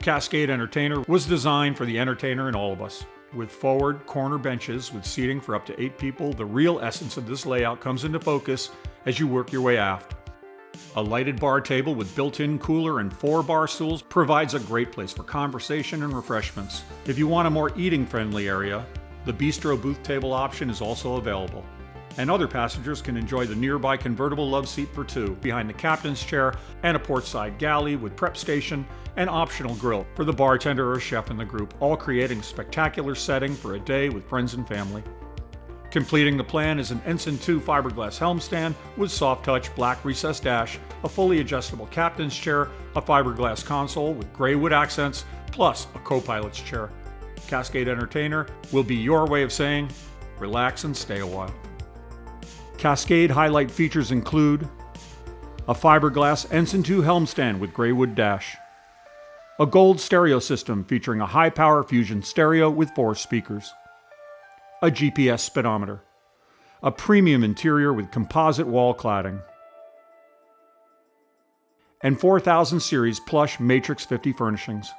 Cascade Entertainer was designed for the entertainer in all of us. With forward corner benches with seating for up to 8 people, the real essence of this layout comes into focus as you work your way aft. A lighted bar table with built-in cooler and 4 bar stools provides a great place for conversation and refreshments. If you want a more eating-friendly area, the bistro booth table option is also available. And other passengers can enjoy the nearby convertible love seat for 2 behind the captain's chair and a portside galley with prep station and optional grill for the bartender or chef in the group, all creating a spectacular setting for a day with friends and family. Completing the plan is an Ensign 2 fiberglass helm stand with soft touch black recessed dash, a fully adjustable captain's chair, a fiberglass console with gray wood accents, plus a co-pilot's chair. Cascade Entertainer will be your way of saying, relax and stay a while. Cascade highlight features include a fiberglass Ensign 2 helm stand with gray wood dash, a gold stereo system featuring a high-power Fusion stereo with 4 speakers, a GPS speedometer, a premium interior with composite wall cladding, and 4000 series plush Matrix 50 furnishings.